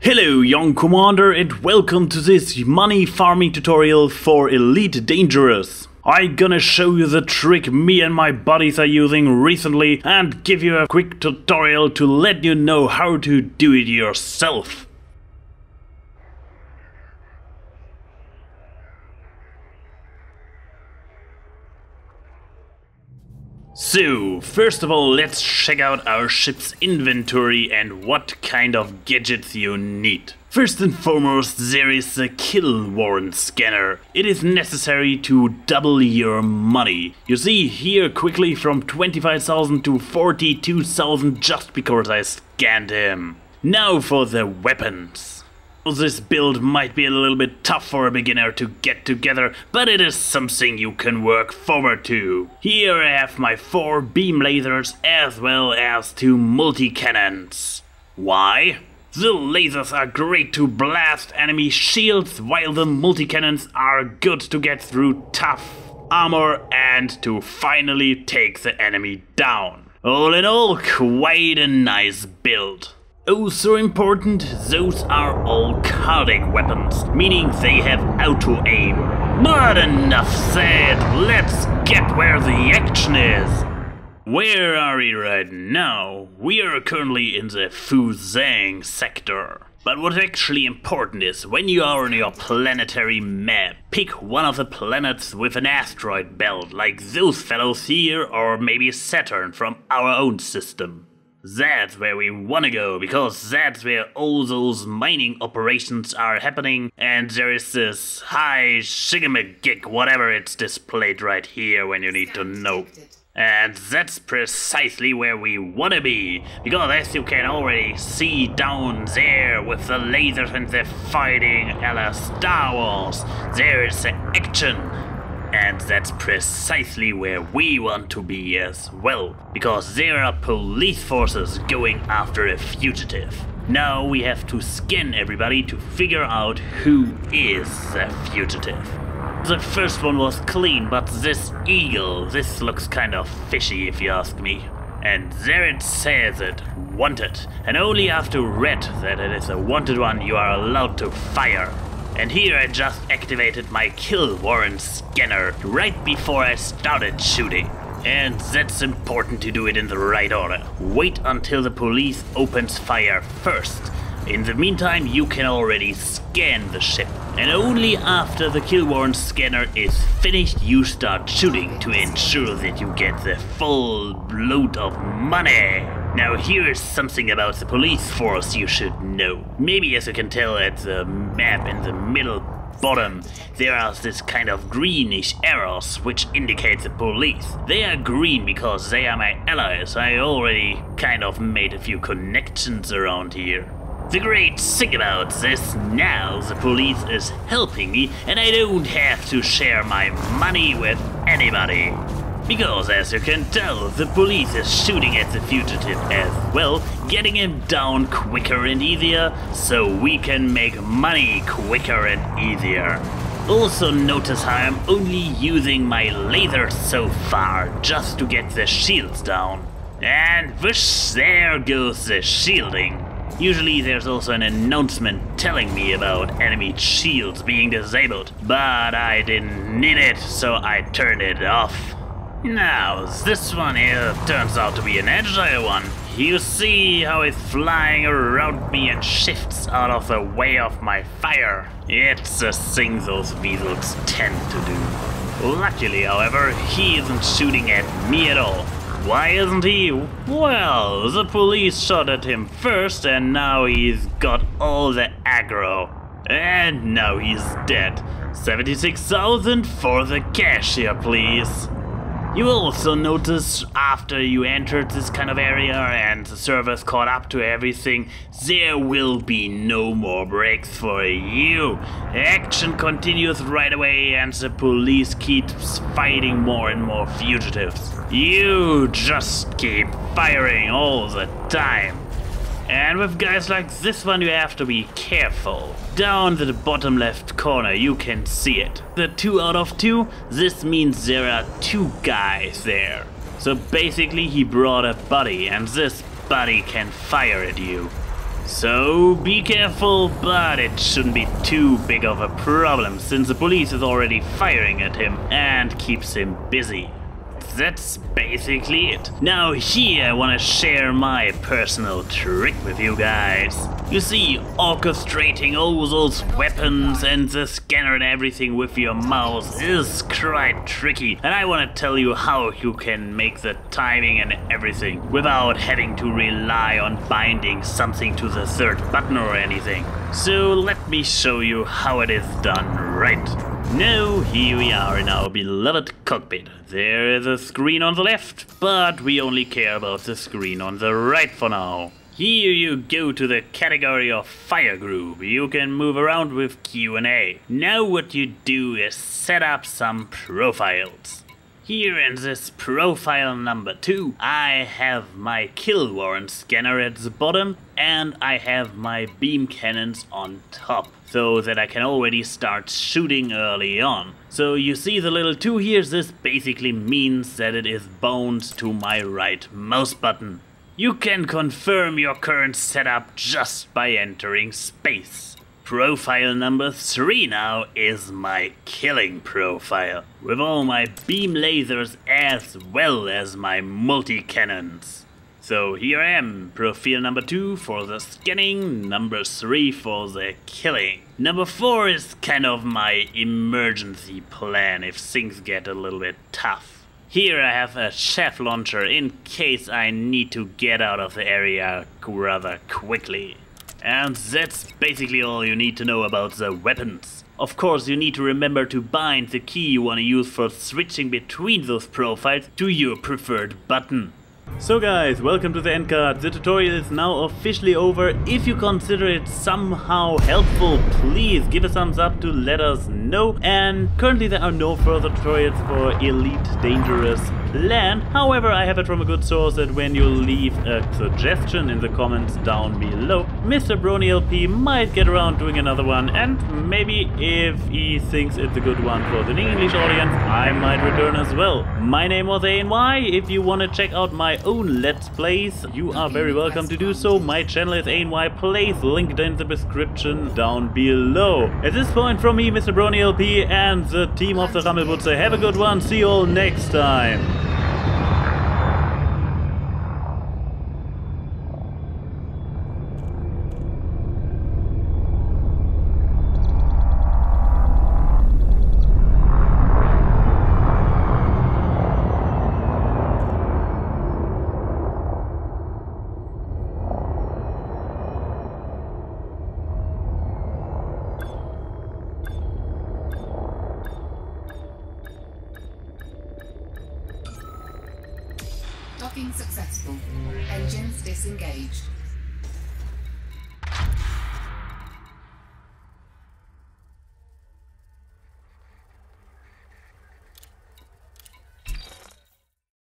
Hello young commander and welcome to this money farming tutorial for Elite Dangerous. I'm gonna show you the trick me and my buddies are using recently and give you a quick tutorial to let you know how to do it yourself. So, first of all, let's check out our ship's inventory and what kind of gadgets you need. First and foremost, there is the kill warrant scanner. It is necessary to double your money. You see here quickly from 25,000 to 42,000 just because I scanned him. Now for the weapons. This build might be a little bit tough for a beginner to get together, but it is something you can work forward to. Here I have my 4 beam lasers as well as 2 multi-cannons. Why? The lasers are great to blast enemy shields, while the multi-cannons are good to get through tough armor and to finally take the enemy down. All in all, quite a nice build. Also important, those are all cardiac weapons, meaning they have auto-aim. But enough said, let's get where the action is. Where are we right now? We are currently in the Fuzang sector. But what's actually important is, when you are on your planetary map, pick one of the planets with an asteroid belt, like those fellows here, or maybe Saturn from our own system. That's where we wanna go, because that's where all those mining operations are happening, and there is this high shigamagig, whatever it's displayed right here when you need to know. And that's precisely where we wanna be, because as you can already see down there with the lasers and the fighting a la Star Wars, there is the action. And that's precisely where we want to be as well, because there are police forces going after a fugitive. Now we have to scan everybody to figure out who is the fugitive. The first one was clean, but this eagle, this looks kind of fishy if you ask me. And there it says it, wanted, and only after read that it is a wanted one you are allowed to fire. And here I just activated my kill warrant scanner right before I started shooting. And that's important to do it in the right order. Wait until the police opens fire first. In the meantime, you can already scan the ship. And only after the kill warrant scanner is finished, you start shooting to ensure that you get the full load of money. Now here is something about the police force you should know. Maybe as you can tell at the map in the middle bottom, there are this kind of greenish arrows which indicate the police. They are green because they are my allies. I already kind of made a few connections around here. The great thing about this, now the police is helping me and I don't have to share my money with anybody. Because as you can tell, the police is shooting at the fugitive as well, getting him down quicker and easier, so we can make money quicker and easier. Also notice how I'm only using my lasers so far, just to get the shields down. And whoosh, there goes the shielding. Usually there's also an announcement telling me about enemy shields being disabled, but I didn't need it, so I turned it off. Now, this one here turns out to be an agile one. You see how it's flying around me and shifts out of the way of my fire. It's a thing those weasels tend to do. Luckily, however, he isn't shooting at me at all. Why isn't he? Well, the police shot at him first and now he's got all the aggro. And now he's dead. 76,000 for the cashier, please. You will also notice after you entered this kind of area and the servers caught up to everything, there will be no more breaks for you. Action continues right away and the police keeps fighting more and more fugitives. You just keep firing all the time. And with guys like this one you have to be careful. Down to the bottom left corner you can see it. The 2 out of 2, this means there are 2 guys there. So basically he brought a buddy and this buddy can fire at you. So be careful, but it shouldn't be too big of a problem since the police is already firing at him and keeps him busy. That's basically it. Now here I want to share my personal trick with you guys. You see, orchestrating all those weapons and the scanner and everything with your mouse is quite tricky, and I want to tell you how you can make the timing and everything without having to rely on binding something to the third button or anything. So let me show you how it is done right. Now here we are in our beloved cockpit. There is a screen on the left, but we only care about the screen on the right for now. Here you go to the category of fire group. You can move around with Q and A. Now what you do is set up some profiles. Here in this profile number 2, I have my kill warrant scanner at the bottom and I have my beam cannons on top, so that I can already start shooting early on. So you see the little 2 here, this basically means that it is bound to my right mouse button. You can confirm your current setup just by entering space. Profile number 3 now is my killing profile, with all my beam lasers as well as my multi-cannons. So here I am, profile number 2 for the scanning, number 3 for the killing. Number 4 is kind of my emergency plan if things get a little bit tough. Here I have a chaff launcher in case I need to get out of the area rather quickly. And that's basically all you need to know about the weapons. Of course, you need to remember to bind the key you want to use for switching between those profiles to your preferred button. So guys, welcome to the end card. The tutorial is now officially over. If you consider it somehow helpful, please give a thumbs up to let us know. And currently there are no further tutorials for Elite Dangerous planned. However, I have it from a good source that when you leave a suggestion in the comments down below, Mr. BronyLP might get around doing another one, and maybe if he thinks it's a good one for the English audience, I might return as well. My name was ANY. If you want to check out my own Let's Plays, you are very welcome to do so. My channel is ANY Plays, linked in the description down below. At this point, from me, Mr. BronyLP, and the team of the Rammelbutze, have a good one. See you all next time. Docking successful. Engines disengaged.